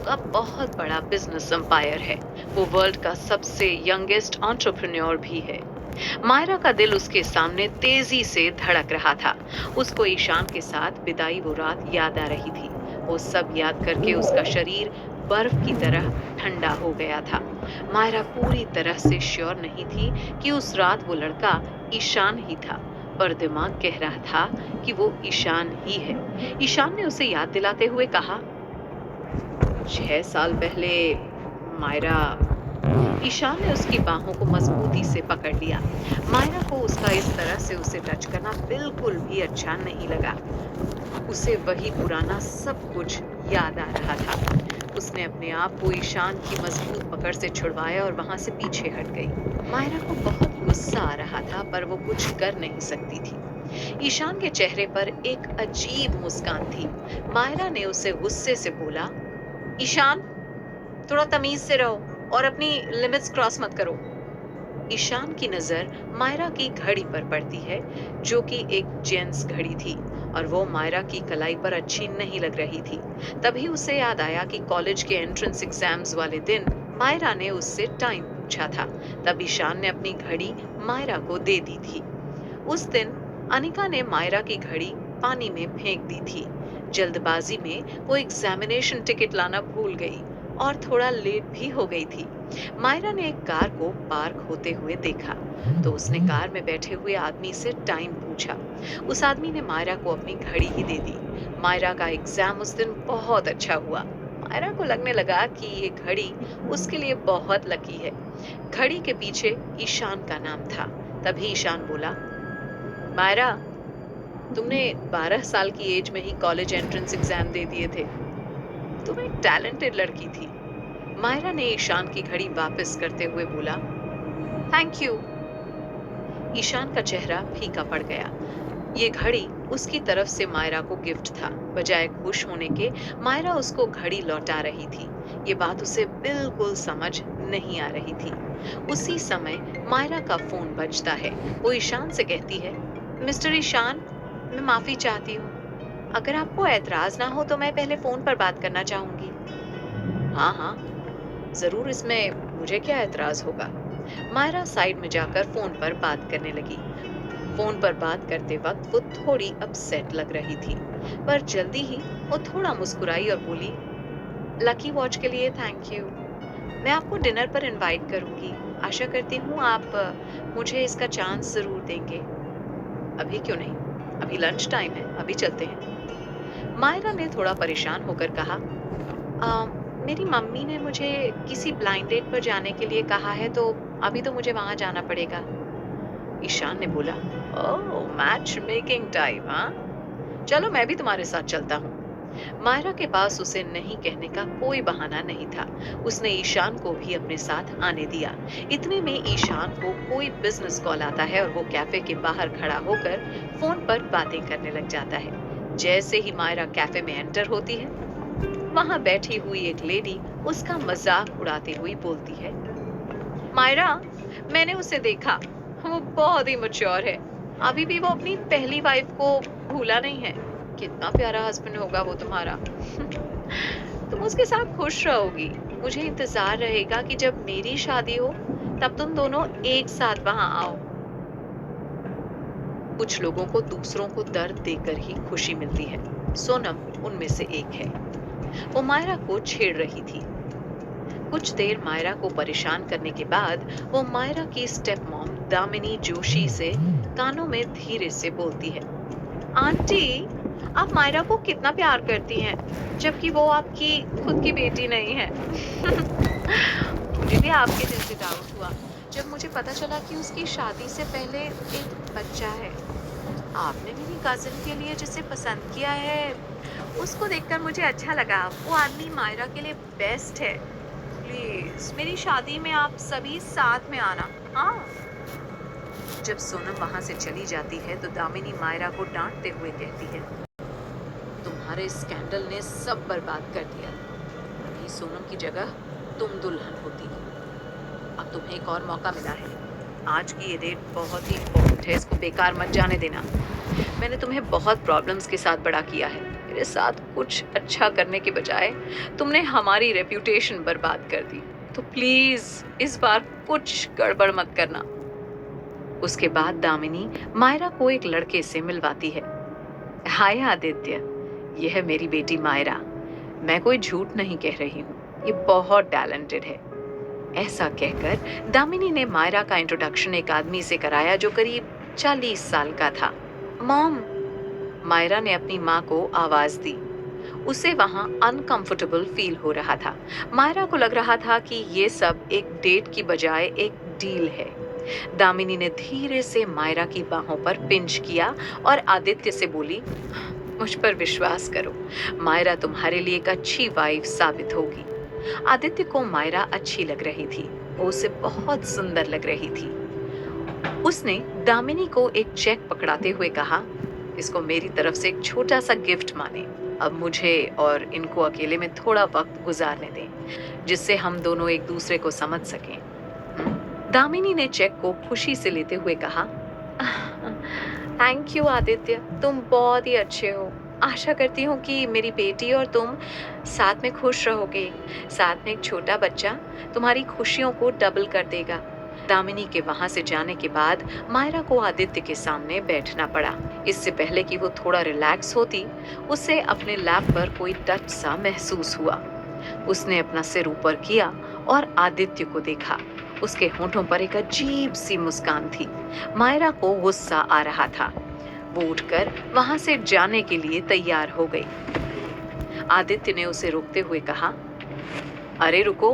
पैसों का बहुत बड़ा बिजनेस एम्पायर है। वो वर्ल्ड का सबसे यंगेस्ट एंटरप्रेन्योर भी है। मायरा का दिल उसके सामने तेजी से धड़क रहा था। उसको ईशान के साथ बिताई वो रात याद आ रही थी। वो सब याद करके उसका शरीर बर्फ की तरह ठंडा हो गया था। मायरा पूरी तरह से श्योर नहीं थी कि उस रात वो लड़का ईशान ही था, पर दिमाग कह रहा था कि वो ईशान ही है। ईशान ने उसे याद दिलाते हुए कहा, 6 साल पहले मायरा। ईशान ने उसकी बाहों को मजबूती से पकड़ लिया। मायरा को उसका इस तरह से उसे टच करना बिल्कुल भी अच्छा नहीं लगा। उसे वही पुराना सब कुछ याद आ रहा था। उसने अपने आप को ईशान की मजबूत पकड़ से छुड़वाया और वहां से पीछे हट गई। मायरा को बहुत गुस्सा आ रहा था, पर वो कुछ कर नहीं सकती थी। ईशान के चेहरे पर एक अजीब मुस्कान थी। मायरा ने उसे गुस्से से बोला, ईशान, थोड़ा तमीज से रहो और अपनी लिमिट्स क्रॉस मत करो। ईशान की नजर मायरा की घड़ी पर पड़ती है, जो कि एक जेंट्स घड़ी थी, और वो मायरा की कलाई पर अच्छी नहीं लग रही थी। तभी उसे याद आया कि कॉलेज के एंट्रेंस एग्जाम्स वाले दिन मायरा ने उससे टाइम पूछा था। तब ईशान ने अपनी घड़ी मायरा को दे दी थी। उस दिन अनिका ने मायरा की घड़ी पानी में फेंक दी थी। जल्दबाजी में वो एग्जामिनेशन टिकट लाना भूल गई और थोड़ा लेट भी हो गई थी। मायरा ने एक कार को पार्क होते हुए देखा, तो उसने कार में बैठे हुए आदमी से टाइम पूछा। उस आदमी ने मायरा को अपनी घड़ी ही दे दी। मायरा का एग्जाम उस दिन बहुत अच्छा हुआ। मायरा को लगने लगा कि ये घड़ी उसके लिए बहुत लकी है। घड़ी के पीछे ईशान का नाम था। तभी ईशान बोला, मायरा, तुमने 12 साल की एज में ही कॉलेज एंट्रेंस एग्जाम दे दिए थे। तुम एक टैलेंटेड लड़की थी। मायरा ने ईशान की घड़ी वापस करते हुए बोला, थैंक यू। ईशान का चेहरा फीका पड़ गया। ये घड़ी उसकी तरफ से मायरा को गिफ्ट था। बजाय खुश होने के, मायरा उसको घड़ी लौटा रही थी। ये बात उसे बिल्कुल समझ नहीं आ रही थी। उसी समय मायरा का फोन बजता है। वो ईशान से कहती है, मिस्टर ईशान, मैं माफी चाहती हूँ। अगर आपको ऐतराज ना हो तो मैं पहले फोन पर बात करना चाहूंगी। हाँ हाँ, जरूर, इसमें मुझे क्या ऐतराज होगा। मायरा साइड में जाकर फोन पर बात करने लगी। फोन पर बात करते वक्त वो थोड़ी अपसेट लग रही थी, पर जल्दी ही वो थोड़ा मुस्कुराई और बोली, लकी वॉच के लिए थैंक यू। मैं आपको डिनर पर इनवाइट करूंगी। आशा करती हूँ आप मुझे इसका चांस जरूर देंगे। अभी क्यों नहीं, अभी लंच टाइम है, अभी चलते हैं। मायरा ने थोड़ा परेशान होकर कहा, "अ, मेरी मम्मी ने मुझे किसी ब्लाइंड डेट पर जाने के लिए कहा है, तो अभी तो मुझे वहां जाना पड़ेगा। ईशान ने बोला, ओह, मैच मेकिंग टाइम, हाँ? चलो, मैं भी तुम्हारे साथ चलता हूँ। मायरा के पास उसे नहीं कहने का कोई बहाना नहीं था। उसने ईशान को भी अपने साथ आने दिया। इतने में ईशान को कोई बिजनेस कॉल आता है और वो कैफे के बाहर खड़ा होकर फोन पर बातें करने लग जाता है। जैसे ही मायरा कैफे में एंटर होती है, वहां बैठी हुई एक लेडी उसका मजाक उड़ाती हुई बोलती है, मायरा, मैंने उसे देखा। वो बहुत ही मैच्योर है। अभी भी वो अपनी पहली वाइफ को भूला नहीं है। कितना प्यारा हस्बैंड होगा वो तुम्हारा। तुम उसके साथ खुश रहोगी। मुझे इंतजार रहेगा कि जब मेरी शादी हो, तब तुम दोनों एक साथ वहां आओ। कुछ लोगों को दूसरों को दर्द देकर ही खुशी मिलती है। सोनम उनमें से एक है। वो मायरा को छेड़ रही थी। कुछ देर मायरा को परेशान करने के बाद वो मायरा की स्टेप मॉम दामिनी जोशी से कानों में धीरे से बोलती है, आंटी, आप मायरा को कितना प्यार करती हैं, जबकि वो आपकी खुद की बेटी नहीं है। मुझे भी आपके जैसे डाउट हुआ जब मुझे पता चला कि उसकी शादी से पहले एक बच्चा है। आपने मेरी कजिन के लिए जिसे पसंद किया है, उसको देखकर मुझे अच्छा लगा। वो आदमी मायरा के लिए बेस्ट है। प्लीज मेरी शादी में आप सभी साथ में आना, हाँ? जब सोनम वहां से चली जाती है तो दामिनी मायरा को डांटते हुए कहती है, तुम्हारे स्कैंडल ने सब बर्बाद कर दिया। अभी सोनम की जगह तुम दुल्हन होती। अब तुम्हें एक और मौका मिला है। आज की ये डेट बहुत ही इम्पोर्टेंट है, इसको बेकार मत जाने देना। मैंने तुम्हें बहुत प्रॉब्लम्स के साथ बड़ा किया है। मेरे साथ कुछ अच्छा करने के बजाय तुमने हमारी रेप्यूटेशन बर्बाद कर दी। तो प्लीज इस बार कुछ गड़बड़ मत करना। उसके बाद दामिनी मायरा को एक लड़के से मिलवाती है। हाय आदित्य, यह है मेरी बेटी मायरा। मैं कोई झूठ नहीं कह रही हूँ, ये बहुत टैलेंटेड है। ऐसा कहकर दामिनी ने मायरा का इंट्रोडक्शन एक आदमी से कराया जो करीब 40 साल का था। मॉम, मायरा ने अपनी माँ को आवाज दी। उसे वहां अनकंफर्टेबल फील हो रहा था। मायरा को लग रहा था कि ये सब एक डेट की बजाय एक डील है। दामिनी ने धीरे से मायरा की बाहों पर पिंच किया और आदित्य से बोली, मुझ पर विश्वास करो, मायरा तुम्हारे लिए एक अच्छी वाइफ साबित होगी। आदित्य को मायरा अच्छी लग रही थी, वो उसे बहुत सुंदर लग रही थी। उसने दामिनी को एक चेक पकड़ाते हुए कहा, इसको मेरी तरफ से एक छोटा सा गिफ्ट माने। अब मुझे और इनको अकेले में थोड़ा वक्त गुजारने दें, जिससे हम दोनों एक दूसरे को समझ सकें। दामिनी ने चेक को खुशी से लेते हुए कहा, थैंक यू आदित्य, तुम बहुत ही अच्छे हो। आशा करती हूँ कि मेरी बेटी और तुम साथ में खुश रहोगे। साथ में एक छोटा बच्चा तुम्हारी खुशियों को डबल कर देगा। दामिनी के वहां से जाने के बाद मायरा को आदित्य के सामने बैठना पड़ा। इससे पहले कि वो थोड़ा रिलैक्स होती, उसे अपने लैप पर कोई टच सा महसूस हुआ। उसने अपना सिर ऊपर किया और आदित्य को देखा। उसके होठों पर एक अजीब सी मुस्कान थी। मायरा को गुस्सा आ रहा था। वो उठकर वहां से जाने के लिए तैयार हो गई। आदित्य ने उसे रोकते हुए कहा, अरे रुको,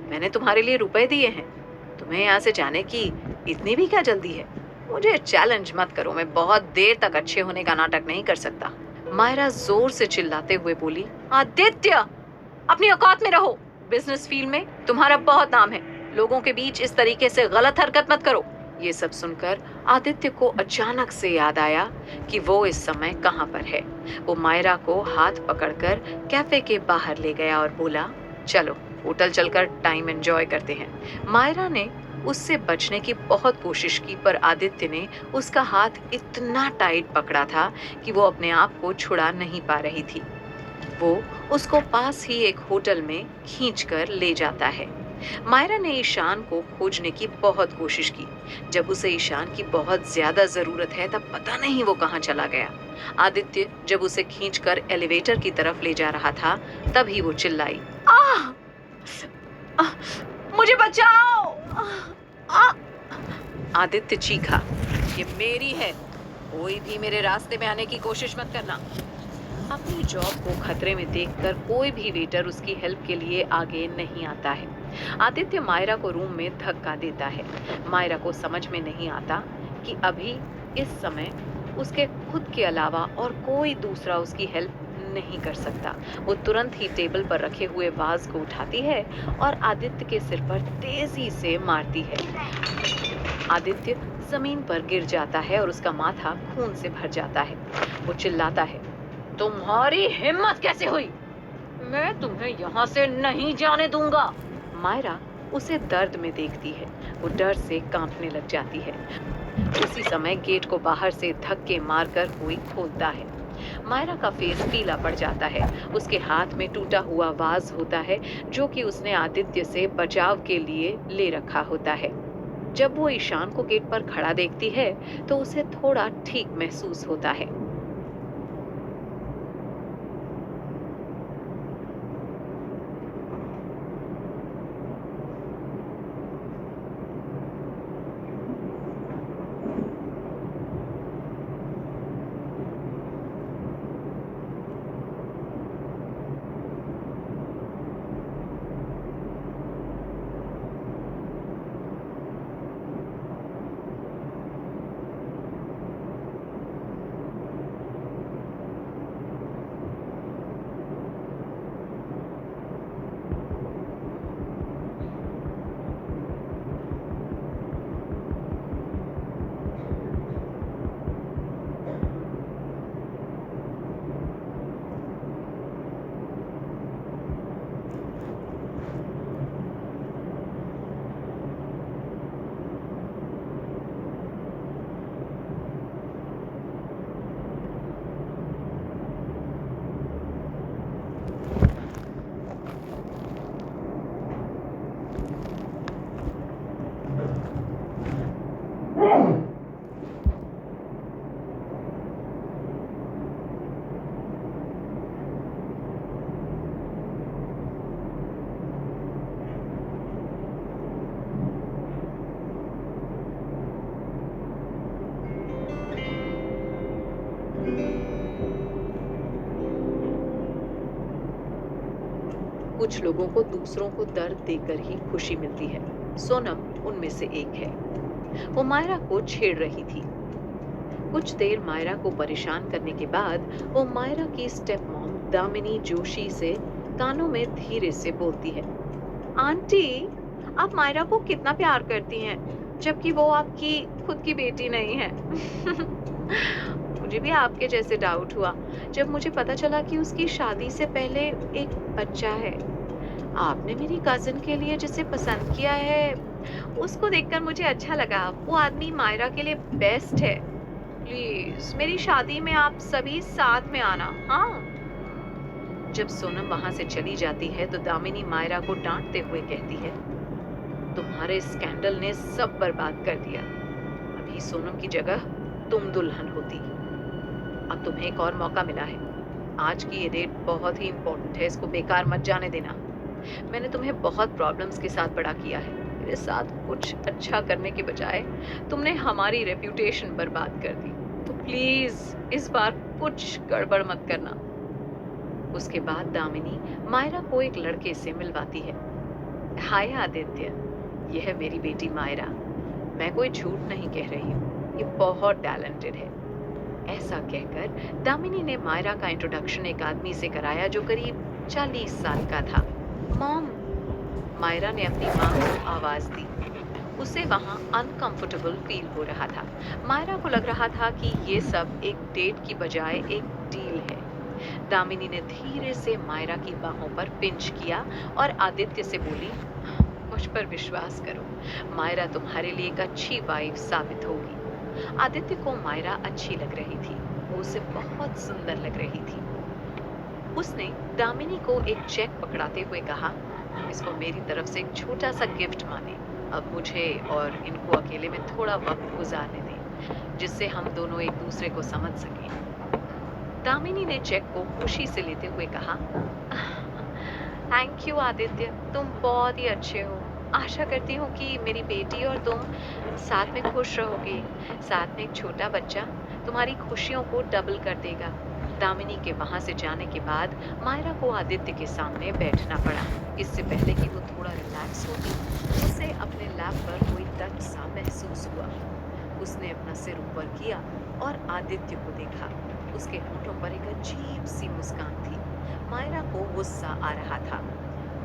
मैंने तुम्हारे लिए रुपए दिए हैं, तुम्हें यहाँ से जाने की इतनी भी क्या जल्दी है? मुझे चैलेंज मत करो, मैं बहुत देर तक अच्छे होने का नाटक नहीं कर सकता। मायरा जोर से चिल्लाते हुए बोली, आदित्य, अपनी औकात में रहो। बिजनेस फील्ड में तुम्हारा बहुत नाम है, लोगों के बीच इस तरीके से गलत हरकत मत करो। ये सब सुनकर आदित्य को अचानक से याद आया कि वो इस समय कहाँ पर है। वो मायरा को हाथ पकड़कर कैफे के बाहर ले गया और बोला, चलो होटल चलकर टाइम एंजॉय करते हैं। मायरा ने उससे बचने की बहुत कोशिश की, पर आदित्य ने उसका हाथ इतना टाइट पकड़ा था कि वो अपने आप को छुड़ा नहीं पा रही थी। वो उसको पास ही एक होटल में खींचकर ले जाता है। मायरा ने ईशान को खोजने की बहुत कोशिश की। जब उसे ईशान की बहुत ज्यादा जरूरत है, तब पता नहीं वो कहाँ चला गया। आदित्य जब उसे खींचकर एलिवेटर की तरफ ले जा रहा था, तभी वो चिल्लाई, आह! आह! मुझे बचाओ! आह! आदित्य चीखा, ये मेरी है, कोई भी मेरे रास्ते में आने की कोशिश मत करना। अपनी जॉब को खतरे में देखकर कोई भी वेटर उसकी हेल्प के लिए आगे नहीं आता है। आदित्य मायरा को रूम में धक्का देता है। मायरा को समझ में नहीं आता कि अभी इस समय उसके खुद के अलावा और कोई दूसरा उसकी हेल्प नहीं कर सकता। वो तुरंत ही टेबल पर रखे हुए वाज को उठाती है और आदित्य के सिर पर तेजी से मारती है। आदित्य जमीन पर गिर जाता है और उसका माथा खून से भर जाता है। वो चिल्लाता है, तुम्हारी हिम्मत कैसे हुई? मैं तुम्हें यहाँ से नहीं जाने दूंगा। मायरा उसे दर्द में देखती है। वो डर से कांपने लग जाती है। उसी समय गेट को बाहर से धक्के मारकर कोई खोलता है। मायरा का फेस पीला पड़ जाता है। उसके हाथ में टूटा हुआ वाज होता है, जो कि उसने आदित्य से बचाव के लिए ले रखा होता है। जब वो ईशान को गेट पर खड़ा देखती है, तो उसे थोड़ा ठीक महसूस होता है। कुछ लोगों को दूसरों को दर्द देकर ही खुशी मिलती है। सोनम उनमें से एक है। वो मायरा को छेड़ रही थी। कुछ देर मायरा को परेशान करने के बाद वो मायरा की स्टेप मॉम दामिनी जोशी से कानों में धीरे से बोलती है, आंटी, आप मायरा को कितना प्यार करती हैं, जबकि वो आपकी खुद की बेटी नहीं है। मुझे भी आपके जैसे डाउट हुआ जब मुझे पता चला कि उसकी शादी से पहले एक बच्चा है। आपने मेरी कजिन के लिए जिसे पसंद किया है, उसको देखकर मुझे अच्छा लगा। वो आदमी मायरा के लिए बेस्ट है। प्लीज मेरी शादी में आप सभी साथ में आना, हाँ। जब सोनम वहां से चली जाती है तो दामिनी मायरा को डांटते हुए कहती है, तुम्हारे स्कैंडल ने सब बर्बाद कर दिया। अभी सोनम की जगह तुम दुल्हन होती। अब तुम्हें एक और मौका मिला है। आज की ये डेट बहुत ही इंपॉर्टेंट है, इसको बेकार मत जाने देना। मैंने तुम्हें बहुत प्रॉब्लम्स के साथ बड़ा किया है। मेरे साथ कुछ अच्छा करने के बजाय तुमने हमारी रेप्यूटेशन बर्बाद कर दी। तो प्लीज इस बार कुछ गड़बड़ मत करना। उसके बाद दामिनी मायरा को एक लड़के से मिलवाती है। हाय आदित्य, यह है मेरी बेटी मायरा। मैं कोई झूठ नहीं कह रही हूँ, ये बहुत टैलेंटेड है। ऐसा कहकर दामिनी ने मायरा का इंट्रोडक्शन एक आदमी से कराया जो करीब 40 साल का था। मॉम, मायरा ने अपनी माँ को आवाज दी। उसे वहां अनकंफर्टेबल फील हो रहा था। मायरा को लग रहा था कि ये सब एक डेट की बजाय एक डील है। दामिनी ने धीरे से मायरा की बाहों पर पिंच किया और आदित्य से बोली, मुझ पर विश्वास करो, मायरा तुम्हारे लिए एक अच्छी वाइफ साबित होगी। आदित्य को मायरा अच्छी लग रही थी। वो उसे बहुत सुंदर लग रही थी। उसने दामिनी को एक चेक पकड़ाते हुए कहा, इसको मेरी तरफ से एक छोटा सा गिफ्ट माने। अब मुझे और इनको अकेले में थोड़ा वक्त गुजारने दें, जिससे हम दोनों एक दूसरे को समझ सकें। दामिनी ने चेक को खुशी से लेते हुए कहा, थैंक यू आदित्य, तुम बहुत ही अच्छे हो। आशा करती हूँ कि मेरी बेटी और तुम साथ में खुश रहोगे। साथ में एक छोटा बच्चा तुम्हारी खुशियों को डबल कर देगा। दामिनी के वहां से जाने के बाद मायरा को आदित्य के सामने बैठना पड़ा। इससे पहले कि वो थोड़ा रिलैक्स होती, उसे अपने लैप पर कोई टच सा महसूस हुआ। उसने अपना सिर ऊपर किया और आदित्य को देखा। उसके होठों पर एक अजीब सी मुस्कान थी। मायरा को गुस्सा आ रहा था।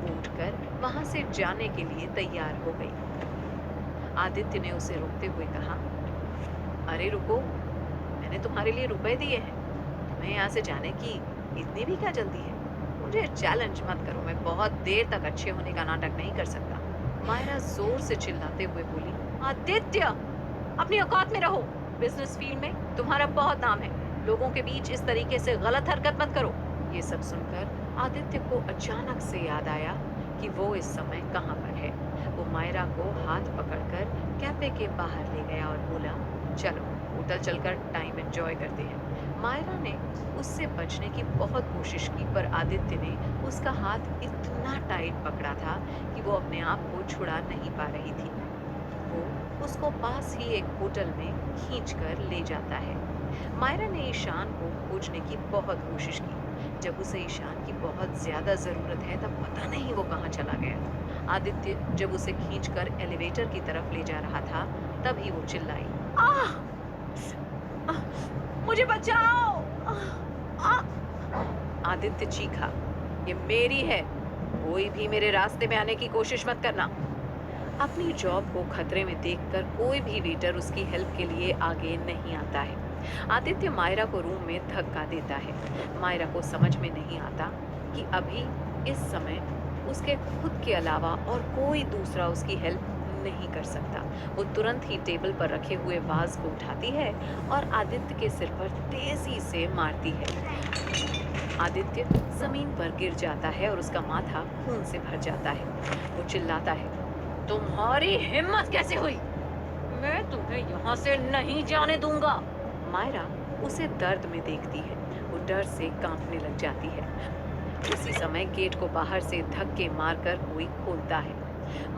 वो उठकर वहां से जाने के लिए तैयार हो गई। आदित्य ने उसे रोकते हुए कहा, अरे रुको, मैंने तुम्हारे लिए रुपए दिए हैं। तुम्हें यहाँ से जाने की इतनी भी क्या जल्दी है? मुझे चैलेंज मत करो, मैं बहुत देर तक अच्छे होने का नाटक नहीं कर सकता। मायरा जोर से चिल्लाते हुए बोली, आदित्य, अपनी औकात में रहो। बिजनेस फील्ड में तुम्हारा बहुत नाम है। लोगों के बीच इस तरीके से गलत हरकत मत करो। ये सब सुनकर आदित्य को अचानक से याद आया कि वो इस समय कहाँ पर है। वो मायरा को हाथ पकड़कर कैफे के बाहर ले गया और बोला, चलो होटल चलकर टाइम एंजॉय करते हैं। मायरा ने उससे बचने की बहुत कोशिश की, पर आदित्य ने उसका हाथ इतना टाइट पकड़ा था कि वो अपने आप को छुड़ा नहीं पा रही थी। वो उसको पास ही एक होटल में खींचकर ले जाता है। मायरा ने ईशान को खोजने की बहुत कोशिश की। जब उसे ईशान की बहुत ज्यादा जरूरत है तब पता नहीं वो कहाँ चला गया। आदित्य जब उसे खींचकर एलिवेटर की तरफ ले जा रहा था तभी वो चिल्लाई, आह! आह! मुझे बचाओ! आह! आदित्य चीखा, ये मेरी है, कोई भी मेरे रास्ते में आने की कोशिश मत करना। अपनी जॉब को खतरे में देखकर कोई भी वेटर उसकी हेल्प के लिए आगे नहीं आता है। आदित्य मायरा को रूम में धक्का देता है। मायरा को समझ में नहीं आता कि अभी इस समय उसके खुद के अलावा और कोई दूसरा उसकी हेल्प नहीं कर सकता। वो तुरंत ही टेबल पर रखे हुए वाज को उठाती है और आदित्य के सिर पर तेजी से मारती है। आदित्य जमीन पर गिर जाता है और उसका माथा खून से भर जाता है। वो चिल्लाता है, तुम्हारी हिम्मत कैसे हुई? मैं तुम्हें यहाँ से नहीं जाने दूंगा। मायरा उसे दर्द में देखती है। वो डर से कांपने लग जाती है। उसी समय गेट को बाहर से धक्के मारकर कोई खोलता है।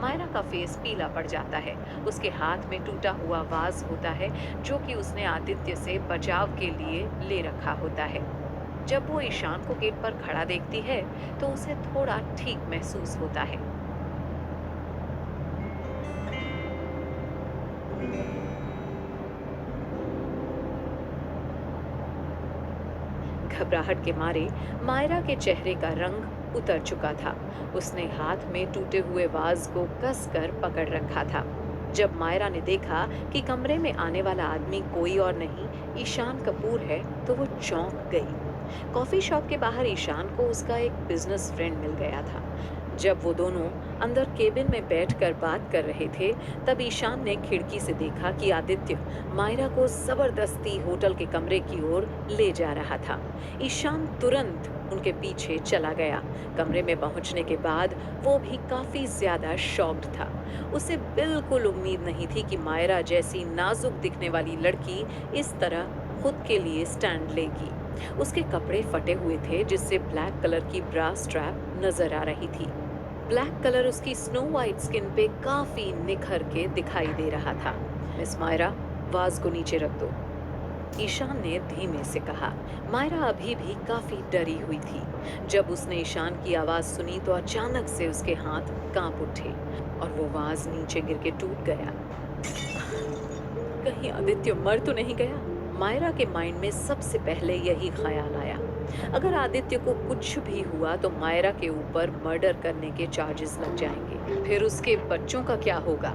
मायरा का फेस पीला पड़ जाता है। उसके हाथ में टूटा हुआ वाज होता है जो कि उसने आदित्य से बचाव के लिए ले रखा होता है। जब वो ईशान को गेट पर खड़ा देखती है तो उसे थोड़ा ठीक महसूस होता है। घबराहट के मारे मायरा के चेहरे का रंग उतर चुका था। उसने हाथ में टूटे हुए वाज को कसकर पकड़ रखा था। जब मायरा ने देखा कि कमरे में आने वाला आदमी कोई और नहीं ईशान कपूर है तो वो चौंक गई। कॉफी शॉप के बाहर ईशान को उसका एक बिजनेस फ्रेंड मिल गया था। जब वो दोनों अंदर केबिन में बैठकर बात कर रहे थे तब ईशान ने खिड़की से देखा कि आदित्य मायरा को जबरदस्ती होटल के कमरे की ओर ले जा रहा था। ईशान तुरंत उनके पीछे चला गया। कमरे में पहुंचने के बाद वो भी काफी ज्यादा शॉक्ड था। उसे बिल्कुल उम्मीद नहीं थी कि मायरा जैसी नाजुक दिखने वाली लड़की इस तरह खुद के लिए स्टैंड लेगी। उसके कपड़े फटे हुए थे जिससे ब्लैक कलर की ब्रा स्ट्रैप नजर आ रही थी। ब्लैक कलर उसकी स्नो वाइट स्किन पे काफी निखर के दिखाई दे रहा था। मिस मायरा, वाज को नीचे रख दो, ईशान ने धीमे से कहा। मायरा अभी भी काफी डरी हुई थी। जब उसने ईशान की आवाज सुनी तो अचानक से उसके हाथ कांप उठे और वो वाज नीचे गिर के टूट गया। कहीं आदित्य मर तो नहीं गया? मायरा के माइंड में सबसे पहले यही ख्याल आया। अगर आदित्य को कुछ भी हुआ तो मायरा के ऊपर मर्डर करने के चार्जेस लग जाएंगे। फिर उसके बच्चों का क्या होगा?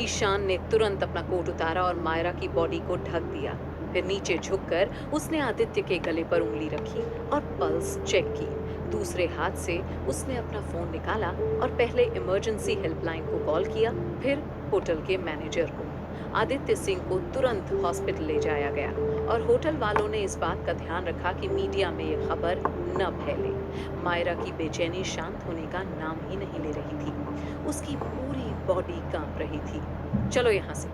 ईशान ने तुरंत अपना कोट उतारा और मायरा की बॉडी को ढक दिया। फिर नीचे झुककर उसने आदित्य के गले पर उंगली रखी और पल्स चेक की। दूसरे हाथ से उसने अपना फोन निकाला और पहले इमरजेंसी हेल्पलाइन को कॉल किया, फिर होटल के मैनेजर को। आदित्य सिंह को तुरंत हॉस्पिटल ले जाया गया और होटल वालों ने इस बात का ध्यान रखा कि मीडिया में ये खबर न फैले। मायरा की बेचैनी शांत होने का नाम ही नहीं ले रही थी। उसकी पूरी बॉडी कांप रही थी। चलो यहाँ से,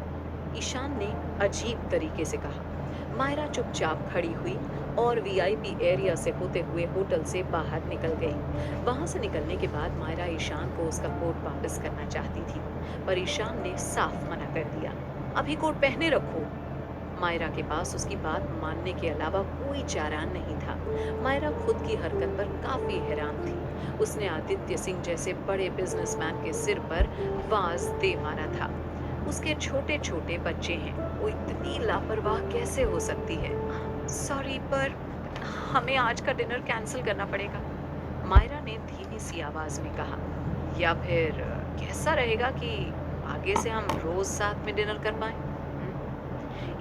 ईशान ने अजीब तरीके से कहा। मायरा चुपचाप खड़ी हुई और वीआईपी एरिया से होते हुए होटल से बाहर निकल गई। वहां से निकलने के बाद मायरा ईशान को उसका कोट वापस करना चाहती थी, पर ईशान ने साफ मना कर दिया। अभी कोट पहने रखो। मायरा के पास उसकी बात मानने के अलावा कोई चारा नहीं था। मायरा खुद की हरकत पर काफी हैरान थी। उसने आदित्य सिंह जैसे बड़े बिजनेसमैन के सिर पर वाज दे मारा था। उसके छोटे छोटे बच्चे हैं, वो इतनी लापरवाह कैसे हो सकती है? सॉरी, पर हमें आज का डिनर कैंसिल करना पड़ेगा, मायरा ने धीमी सी आवाज में कहा। या फिर कैसा रहेगा कि आगे से हम रोज साथ में डिनर कर पाए?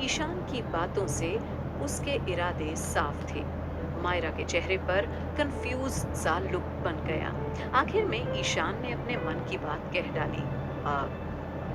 ईशान की बातों से उसके इरादे साफ थे। मायरा के चेहरे पर कंफ्यूज सा लुक बन गया। आखिर में ईशान ने अपने मन की बात कह डाली।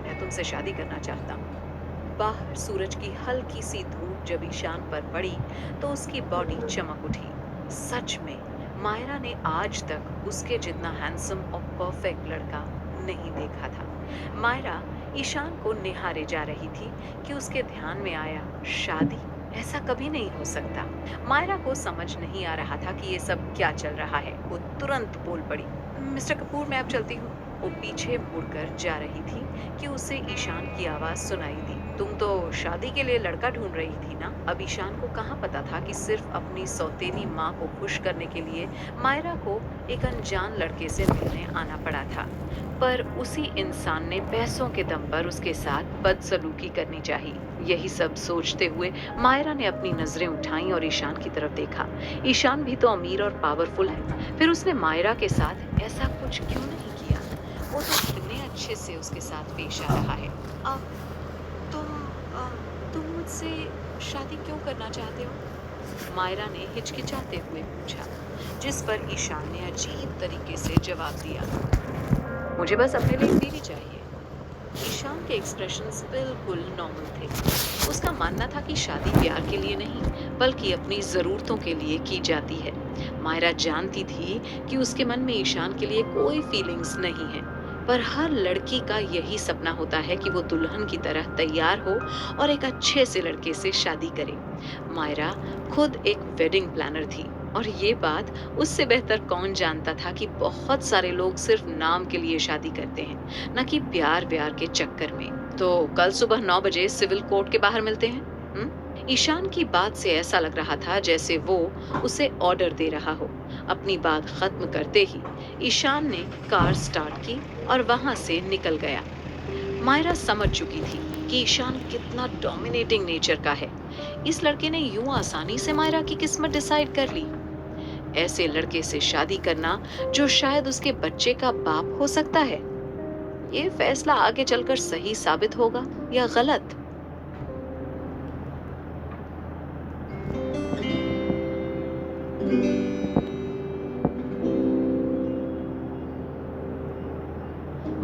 मैं तुमसे शादी करना चाहता हूँ। बाहर सूरज की हल्की सी धूप जब ईशान पर पड़ी तो उसकी बॉडी चमक उठी। सच में मायरा ने आज तक उसके जितना हैंडसम और परफेक्ट लड़का नहीं देखा था। मायरा ईशान को निहारे जा रही थी कि उसके ध्यान में आया, शादी? ऐसा कभी नहीं हो सकता। मायरा को समझ नहीं आ रहा था कि ये सब क्या चल रहा है। वो तुरंत बोल पड़ी, मिस्टर कपूर, मैं अब चलती हूँ। वो पीछे मुड़कर जा रही थी कि उसे ईशान की आवाज सुनाई दी। तुम तो शादी के लिए लड़का ढूंढ रही थी ना? अब ईशान को कहाँ पता था कि सिर्फ अपनी सौतेली माँ को खुश करने के लिए मायरा को एक अनजान लड़के से मिलने आना पड़ा था। पर उसी इंसान ने पैसों के दम पर उसके साथ बदसलूकी करनी चाहिए। यही सब सोचते हुए मायरा ने अपनी नजरें उठाईं और ईशान की तरफ देखा। ईशान भी तो अमीर और पावरफुल है, फिर उसने मायरा के साथ ऐसा कुछ क्यों नहीं किया? वो तो इतने अच्छे से उसके साथ पेश आ रहा है। अब तुम अ, तुम मुझसे शादी क्यों करना चाहते हो? मायरा ने हिचकिचाते हुए पूछा, जिस पर ईशान ने अजीब तरीके से जवाब दिया, मुझे बस अपने लिए एक बीवी चाहिए। ईशान के एक्सप्रेशंस बिल्कुल नॉर्मल थे। उसका मानना था कि शादी प्यार के लिए नहीं, बल्कि अपनी जरूरतों के लिए की जाती है। मायरा जानती थी कि उसके मन में ईशान के लिए कोई फीलिंग्स नहीं है, पर हर लड़की का यही सपना होता है कि वो दुल्हन की तरह तैयार हो और एक अच्छे से लड़के से शादी करे। मायरा खुद एक वेडिंग प्लानर थी और ये बात उससे बेहतर कौन जानता था कि बहुत सारे लोग सिर्फ नाम के लिए शादी करते हैं, न कि प्यार व्यार के चक्कर में। तो कल सुबह 9 बजे सिविल कोर्ट के बाहर मिलते हैं। ईशान की बात से ऐसा लग रहा था जैसे वो उसे ऑर्डर दे रहा हो। अपनी बात खत्म करते ही ईशान ने कार स्टार्ट की और वहां से निकल गया। मायरा समझ चुकी थी कि ईशान कितना डोमिनेटिंग नेचर का है। इस लड़के ने यूं आसानी से मायरा की किस्मत डिसाइड कर ली। ऐसे लड़के से शादी करना जो शायद उसके बच्चे का बाप हो सकता है, ये फैसला आगे चलकर सही साबित होगा या गलत।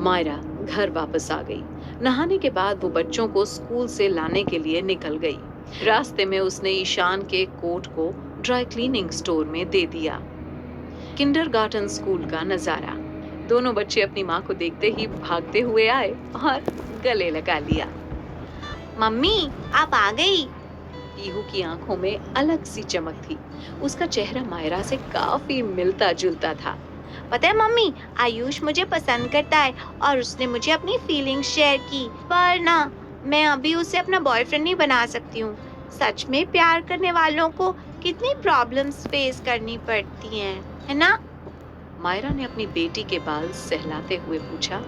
मायरा घर वापस आ गई। नहाने के बाद वो बच्चों को स्कूल से लाने के लिए निकल गई। रास्ते में उसने ईशान के कोट को ड्राई क्लीनिंग स्टोर में दे दिया। किंडरगार्टन स्कूल का नजारा। दोनों बच्चे अपनी माँ को देखते ही भागते हुए आए और गले लगा लिया। मम्मी, आप आ गई। पीहू की आंखों में अलग सी चमक थी। उसका चेहरा मायरा से काफी मिलता जुलता था। पता है मम्मी, आयुष मुझे पसंद करता है और उसने मुझे अपनी फीलिंग्स शेयर की। पर ना, मैं अभी उसे अपना बॉयफ्रेंड नहीं बना सकती हूँ। सच में प्यार करने वालों को कितनी प्रॉब्लम्स फेस करनी पड़ती हैं, है ना? मायरा ने अपनी बेटी के बाल सहलाते हुए पूछा,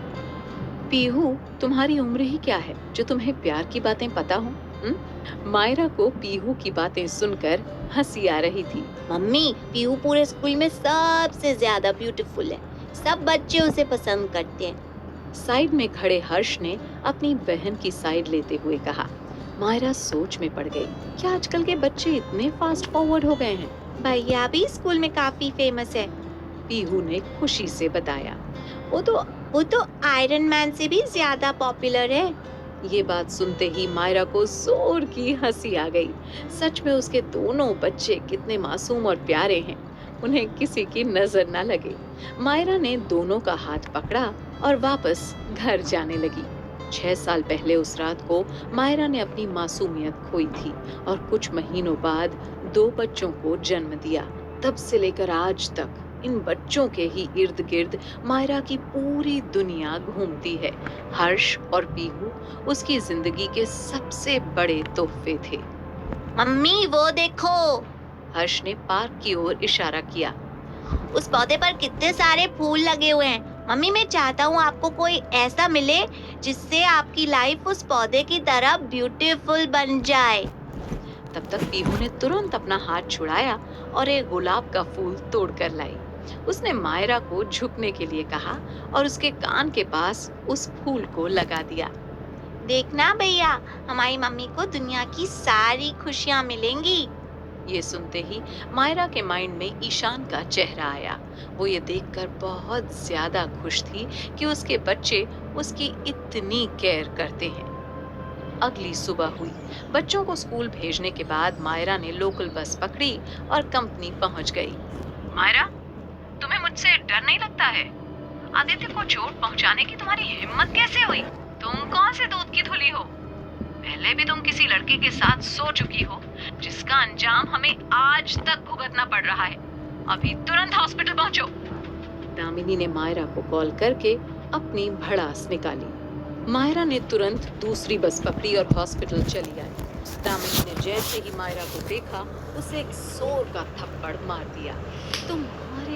पीहू, तुम्हारी उम्र ही क्या है जो तुम्हें प्यार की बातें पता हो? मायरा को पीहू की बातें सुनकर हंसी आ रही थी। मम्मी, पीहू पूरे स्कूल में सबसे ज्यादा ब्यूटीफुल है। सब बच्चे उसे पसंद करते हैं। साइड में खड़े हर्ष ने अपनी बहन की साइड लेते हुए कहा। मायरा सोच में पड़ गई। क्या आजकल के बच्चे इतने फास्ट फॉरवर्ड हो गए हैं? भैया भी स्कूल में काफी फेमस है। पीहू ने खुशी से बताया। वो तो वो तो आयरन मैन से भी ज्यादा पॉपुलर है। ये बात सुनते ही मायरा को जोर की हंसी आ गई। सच में उसके दोनों बच्चे कितने मासूम और प्यारे हैं। उन्हें किसी की नजर न लगे। मायरा ने दोनों का हाथ पकड़ा और वापस घर जाने लगी। 6 साल पहले उस रात को मायरा ने अपनी मासूमियत खोई थी और कुछ महीनों बाद 2 बच्चों को जन्म दिया। तब से लेकर आज तक इन बच्चों के ही इर्द गिर्द मायरा की पूरी दुनिया घूमती है। हर्ष और पीहू उसकी जिंदगी के सबसे बड़े तोहफे थे। मम्मी, वो देखो। हर्ष ने पार्क की ओर इशारा किया। उस पौधे पर कितने सारे फूल लगे हुए हैं। मम्मी, मैं चाहता हूँ आपको कोई ऐसा मिले जिससे आपकी लाइफ उस पौधे की तरह ब्यूटीफुल बन जाए। तब तक पीहू ने तुरंत अपना हाथ छुड़ाया और एक गुलाब का फूल तोड़कर लाई। उसने मायरा को झुकने के लिए कहा और उसके कान के पास उस फूल को लगा दिया। देखना भैया, हमारी मम्मी को दुनिया की सारी खुशियाँ मिलेंगी। ये सुनते ही मायरा के माइंड में ईशान का चेहरा आया। वो ये देखकर बहुत ज्यादा खुश थी कि उसके बच्चे उसकी इतनी केयर करते हैं। अगली सुबह हुई। बच्चों को स्कूल भेजने के बाद मायरा ने लोकल बस पकड़ी और कंपनी पहुंच गई। मायरा, तुम्हें मुझसे डर नहीं लगता है? आदित्य को चोट पहुंचाने की तुम्हारी हिम्मत कैसे हुई? तुम कौन से दूध की धुली हो? पहले भी तुम किसी लड़के के साथ सो चुकी हो जिसका अंजाम हमें आज तक भुगतना पड़ रहा है। अभी तुरंत हॉस्पिटल पहुंचो। दामिनी ने मायरा को कॉल करके अपनी भड़ास निकाली। मायरा ने तुरंत दूसरी बस पकड़ी और हॉस्पिटल चली आई। दामिनी ने जैसे ही मायरा को देखा, उसे एक जोर का थप्पड़ मार दिया। तुम्हारे